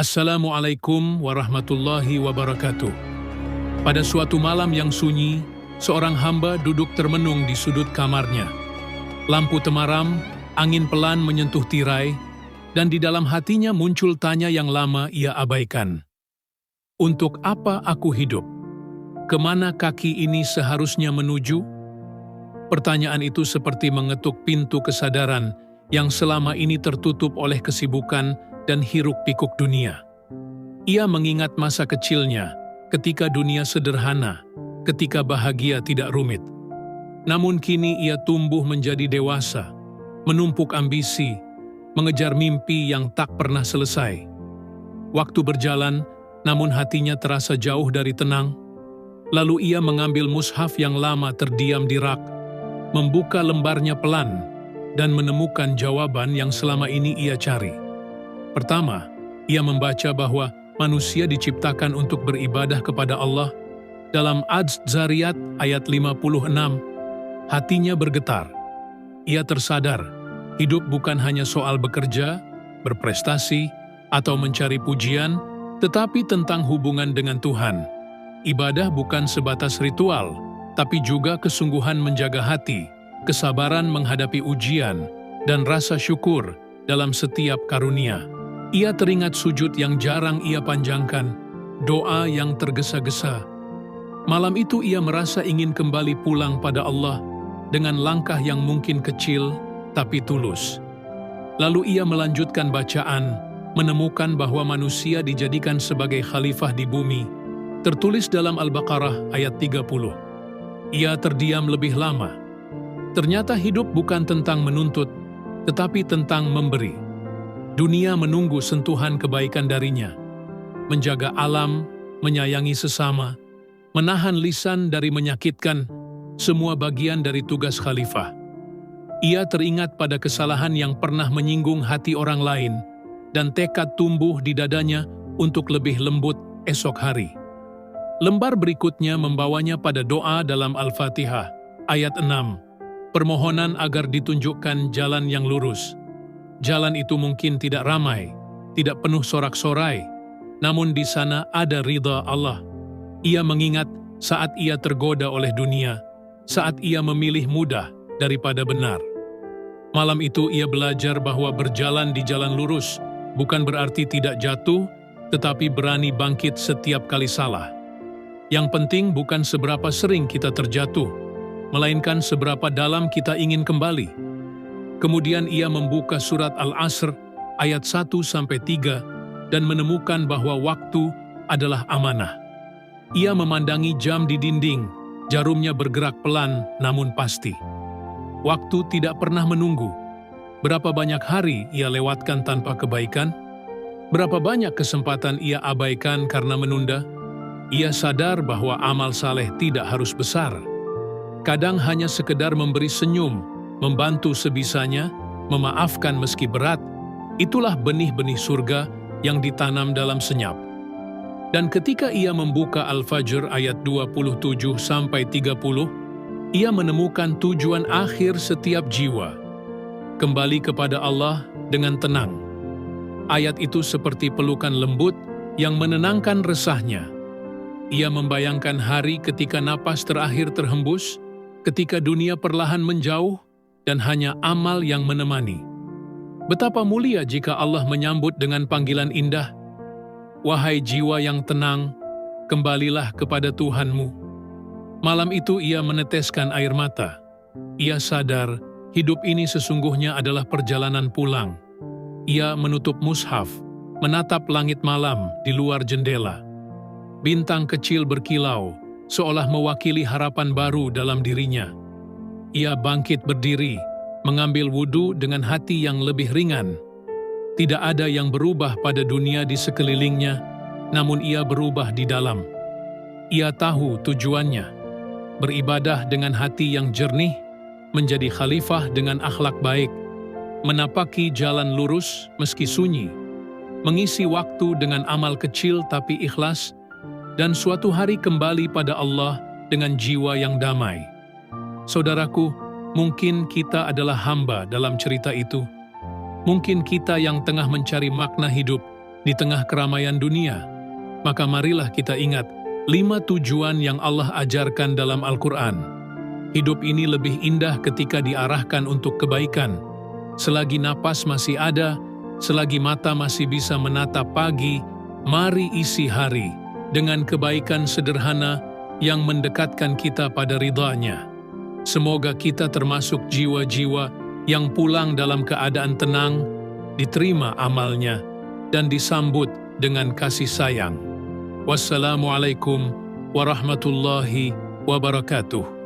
Assalamualaikum warahmatullahi wabarakatuh. Pada suatu malam yang sunyi, seorang hamba duduk termenung di sudut kamarnya. Lampu temaram, angin pelan menyentuh tirai, dan di dalam hatinya muncul tanya yang lama ia abaikan. Untuk apa aku hidup? Kemana kaki ini seharusnya menuju? Pertanyaan itu seperti mengetuk pintu kesadaran yang selama ini tertutup oleh kesibukan dan hiruk-pikuk dunia. Ia mengingat masa kecilnya, ketika dunia sederhana, ketika bahagia tidak rumit. Namun kini ia tumbuh menjadi dewasa, menumpuk ambisi, mengejar mimpi yang tak pernah selesai. Waktu berjalan, namun hatinya terasa jauh dari tenang. Lalu ia mengambil mushaf yang lama terdiam di rak, membuka lembarnya pelan, dan menemukan jawaban yang selama ini ia cari. Pertama, ia membaca bahwa manusia diciptakan untuk beribadah kepada Allah. Dalam Az-Zariyat ayat 56, hatinya bergetar. Ia tersadar, hidup bukan hanya soal bekerja, berprestasi, atau mencari pujian, tetapi tentang hubungan dengan Tuhan. Ibadah bukan sebatas ritual, tapi juga kesungguhan menjaga hati, kesabaran menghadapi ujian, dan rasa syukur dalam setiap karunia. Ia teringat sujud yang jarang ia panjangkan, doa yang tergesa-gesa. Malam itu ia merasa ingin kembali pulang pada Allah dengan langkah yang mungkin kecil tapi tulus. Lalu ia melanjutkan bacaan, menemukan bahwa manusia dijadikan sebagai khalifah di bumi, tertulis dalam Al-Baqarah ayat 30. Ia terdiam lebih lama. Ternyata hidup bukan tentang menuntut, tetapi tentang memberi. Dunia menunggu sentuhan kebaikan darinya, menjaga alam, menyayangi sesama, menahan lisan dari menyakitkan, semua bagian dari tugas khalifah. Ia teringat pada kesalahan yang pernah menyinggung hati orang lain, dan tekad tumbuh di dadanya untuk lebih lembut esok hari. Lembar berikutnya membawanya pada doa dalam Al-Fatihah, ayat 6, permohonan agar ditunjukkan jalan yang lurus. Jalan itu mungkin tidak ramai, tidak penuh sorak-sorai, namun di sana ada ridha Allah. Ia mengingat saat ia tergoda oleh dunia, saat ia memilih mudah daripada benar. Malam itu ia belajar bahwa berjalan di jalan lurus bukan berarti tidak jatuh, tetapi berani bangkit setiap kali salah. Yang penting bukan seberapa sering kita terjatuh, melainkan seberapa dalam kita ingin kembali. Kemudian ia membuka surat Al-Asr ayat 1-3 dan menemukan bahwa waktu adalah amanah. Ia memandangi jam di dinding, jarumnya bergerak pelan namun pasti. Waktu tidak pernah menunggu. Berapa banyak hari ia lewatkan tanpa kebaikan? Berapa banyak kesempatan ia abaikan karena menunda? Ia sadar bahwa amal saleh tidak harus besar. Kadang hanya sekedar memberi senyum, membantu sebisanya, memaafkan meski berat, itulah benih-benih surga yang ditanam dalam senyap. Dan ketika ia membuka Al-Fajr ayat 27-30, ia menemukan tujuan akhir setiap jiwa. Kembali kepada Allah dengan tenang. Ayat itu seperti pelukan lembut yang menenangkan resahnya. Ia membayangkan hari ketika napas terakhir terhembus, ketika dunia perlahan menjauh, dan hanya amal yang menemani. Betapa mulia jika Allah menyambut dengan panggilan indah, "Wahai jiwa yang tenang, kembalilah kepada Tuhanmu." Malam itu ia meneteskan air mata. Ia sadar hidup ini sesungguhnya adalah perjalanan pulang. Ia menutup mushaf, menatap langit malam di luar jendela. Bintang kecil berkilau, seolah mewakili harapan baru dalam dirinya. Ia bangkit berdiri, mengambil wudhu dengan hati yang lebih ringan. Tidak ada yang berubah pada dunia di sekelilingnya, namun ia berubah di dalam. Ia tahu tujuannya, beribadah dengan hati yang jernih, menjadi khalifah dengan akhlak baik, menapaki jalan lurus meski sunyi, mengisi waktu dengan amal kecil tapi ikhlas, dan suatu hari kembali pada Allah dengan jiwa yang damai. Saudaraku, mungkin kita adalah hamba dalam cerita itu. Mungkin kita yang tengah mencari makna hidup, di tengah keramaian dunia, maka marilah kita ingat 5 tujuan yang Allah ajarkan dalam Al-Quran. Hidup ini lebih indah ketika diarahkan untuk kebaikan. Selagi napas masih ada, selagi mata masih bisa menatap pagi, mari isi hari dengan kebaikan sederhana yang mendekatkan kita pada ridha-Nya. Semoga kita termasuk jiwa-jiwa yang pulang dalam keadaan tenang, diterima amalnya, dan disambut dengan kasih sayang. Wassalamualaikum warahmatullahi wabarakatuh.